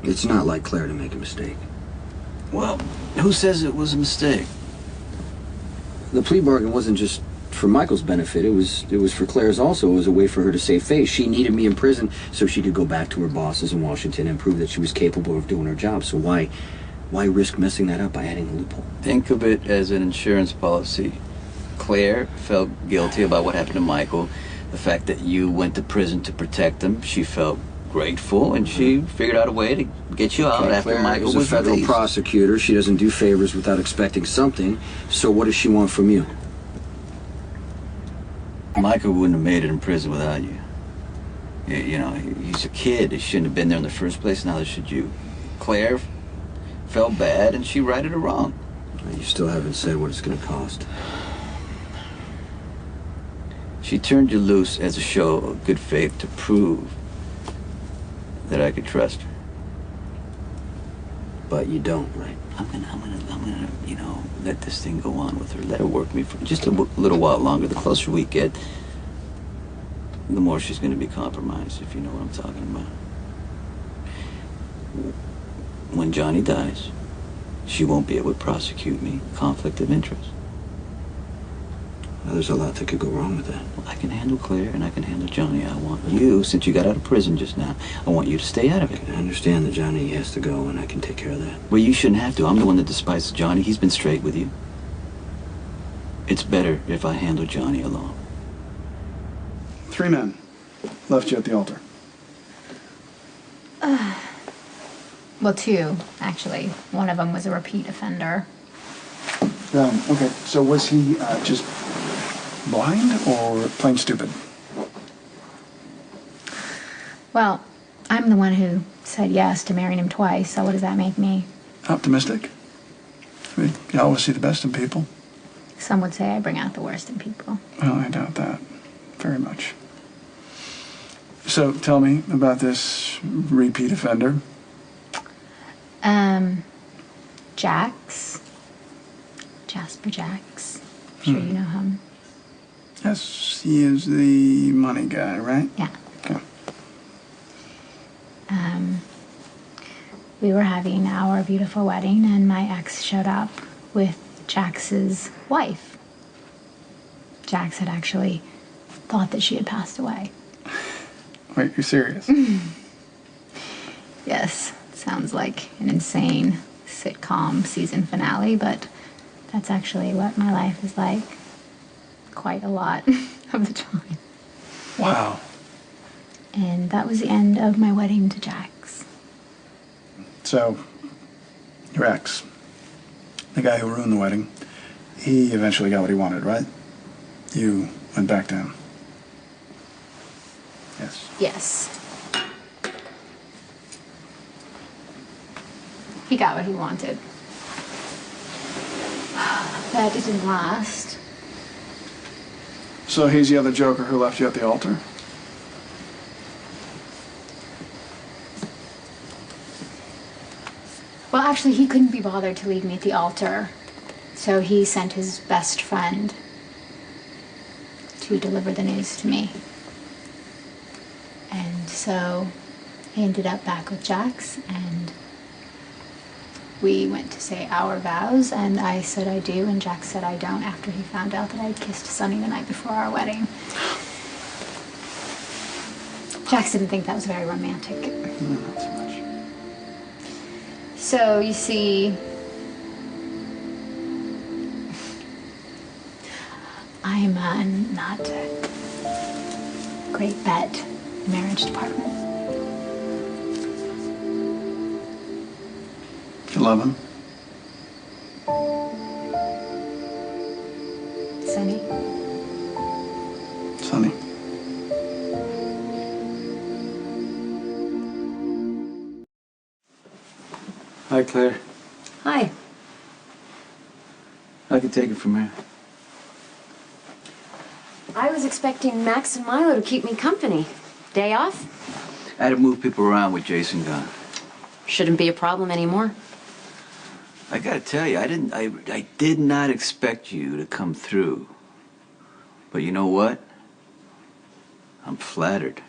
It's not like Claire to make a mistake. Well, who says it was a mistake? The plea bargain wasn't just for Michael's benefit. It was for Claire's also. It was a way for her to save face. She needed me in prison so she could go back to her bosses in Washington and prove that she was capable of doing her job. So why risk messing that up by adding a loophole? Think of it as an insurance policy. Claire felt guilty about what happened to Michael. The fact that you went to prison to protect him, she felt grateful, and she figured out a way to get you out after Claire Michael is was a federal released. prosecutor. She doesn't do favors without expecting something. So what does she want from you? Michael wouldn't have made it in prison without you. You know, he's a kid. He shouldn't have been there in the first place. Neither should you. Claire felt bad, and she righted her wrong. You still haven't said what it's going to cost. She turned you loose as a show of good faith to prove that I could trust her. But you don't, right? I'm gonna, you know, let this thing go on with her. Let her work me for just a little while longer. The closer we get, the more she's gonna be compromised, if you know what I'm talking about. When Johnny dies, she won't be able to prosecute me. Conflict of interest. Well, there's a lot that could go wrong with that. Well, I can handle Claire and I can handle Johnny. I want you, since you got out of prison just now, I want you to stay out of it. I understand that Johnny has to go and I can take care of that. Well, you shouldn't have to. I'm the one that despises Johnny. He's been straight with you. It's better if I handle Johnny alone. 3 men left you at the altar. Well, 2, actually. One of them was a repeat offender. Okay, so was he just blind or plain stupid? Well, I'm the one who said yes to marrying him twice, so what does that make me? Optimistic. I mean, you always see the best in people. Some would say I bring out the worst in people. Well, I doubt that very much. So tell me about this repeat offender. Jax. Jasper Jax. Sure you know him. Yes, he is the money guy, right? Yeah. Okay. We were having our beautiful wedding, and my ex showed up with Jax's wife. Jax had actually thought that she had passed away. Wait, you're serious? Yes, sounds like an insane sitcom season finale, but that's actually what my life is like quite a lot of the time. Wow. And that was the end of my wedding to Jax. So, your ex, the guy who ruined the wedding, he eventually got what he wanted, right? You went back to him. Yes. Yes. He got what he wanted. But it didn't last. So he's the other joker who left you at the altar? Well, actually, he couldn't be bothered to leave me at the altar, so he sent his best friend to deliver the news to me. And so he ended up back with Jax, and we went to say our vows, and I said I do, and Jax said I don't after he found out that I'd kissed Sonny the night before our wedding. Jax didn't think that was very romantic. No, not so much. So, you see, I'm not a great bet in the marriage department. You love him? Sonny? Sonny. Hi, Claire. Hi. I can take it from here. I was expecting Max and Milo to keep me company. Day off? I had to move people around with Jason gone. Shouldn't be a problem anymore. I gotta tell you, I did not expect you to come through. But you know what? I'm flattered.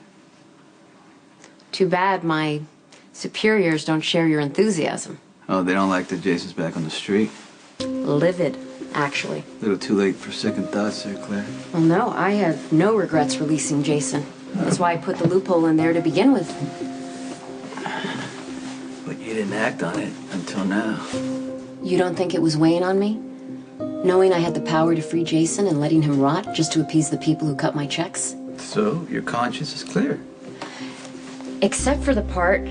Too bad my Superiors don't share your enthusiasm. Oh, they don't like that Jason's back on the street? Livid, actually. A little too late for second thoughts there, Claire. Well, no, I have no regrets releasing Jason. That's why I put the loophole in there to begin with. But you didn't act on it until now. You don't think it was weighing on me? Knowing I had the power to free Jason and letting him rot just to appease the people who cut my checks? So, your conscience is clear. Except for the part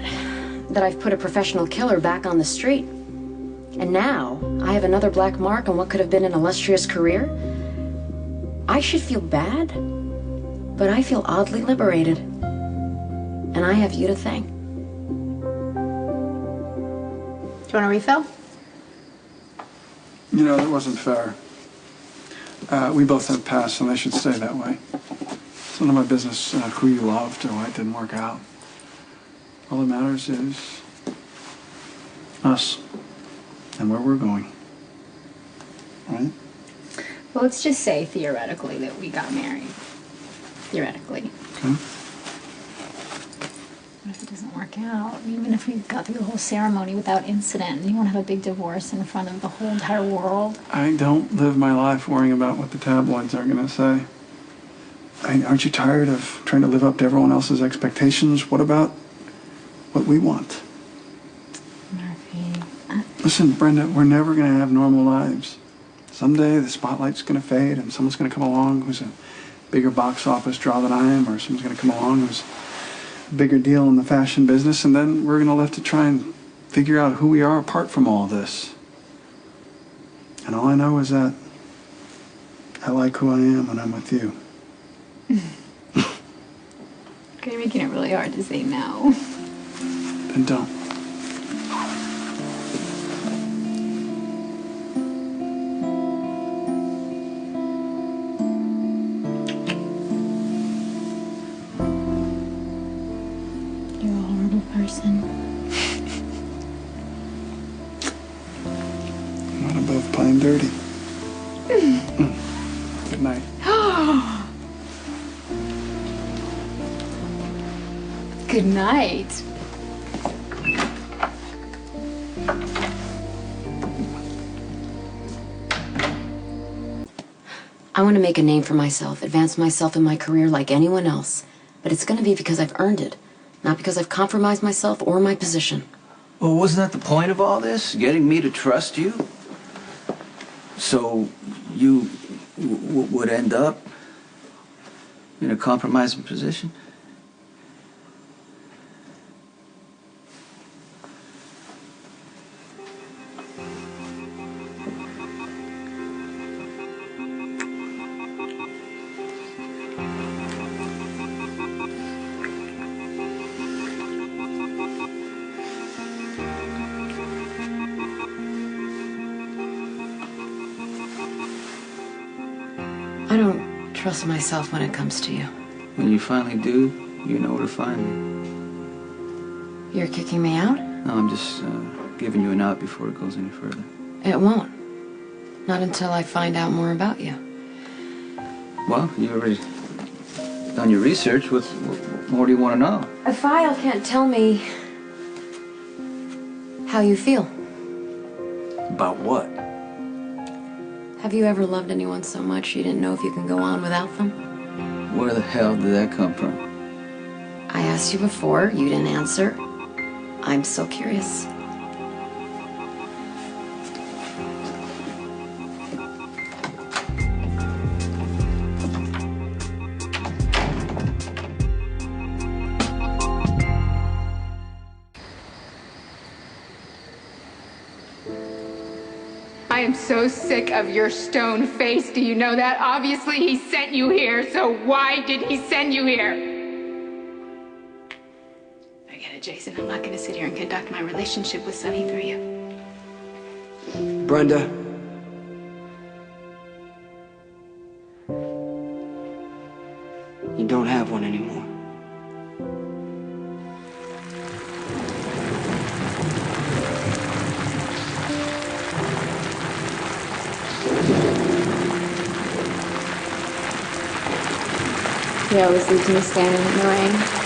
that I've put a professional killer back on the street. And now, I have another black mark on what could have been an illustrious career. I should feel bad, but I feel oddly liberated. And I have you to thank. Do you want a refill? You know, that wasn't fair. We both have pasts, and they should stay that way. It's none of my business who you loved or why it didn't work out. All that matters is us and where we're going. Right? Well, let's just say theoretically that we got married. Theoretically. Okay. What if it doesn't work out? Even if we got through the whole ceremony without incident, you won't have a big divorce in front of the whole entire world. I don't live my life worrying about what the tabloids are going to say. I mean, aren't you tired of trying to live up to everyone else's expectations? What about what we want? Murphy. Listen, Brenda, we're never going to have normal lives. Someday the spotlight's going to fade and someone's going to come along who's a bigger box office draw than I am, or someone's going to come along who's a bigger deal in the fashion business, and then we're going to have to try and figure out who we are apart from all this. And all I know is that I like who I am when I'm with you. Okay, you're making it really hard to say no. Then don't. You're a horrible person. I'm not above playing dirty. Good night. Good night. I want to make a name for myself, advance myself in my career like anyone else. But it's going to be because I've earned it, not because I've compromised myself or my position. Well, wasn't that the point of all this? Getting me to trust you? So, you would end up in a compromising position? I don't trust myself when it comes to you. When you finally do, you know where to find me. You're kicking me out? No, I'm just giving you an out before it goes any further. It won't. Not until I find out more about you. Well, you already done your research. What more do you want to know? A file can't tell me how you feel. About what? Have you ever loved anyone so much you didn't know if you can go on without them? Where the hell did that come from? I asked you before, you didn't answer. I'm so curious. I am so sick of your stone face. Do you know that? Obviously, he sent you here, so why did he send you here? Forget it, Jason. I'm not going to sit here and conduct my relationship with Sonny through you. Brenda. You don't have one anymore. You always leave me standing in the rain.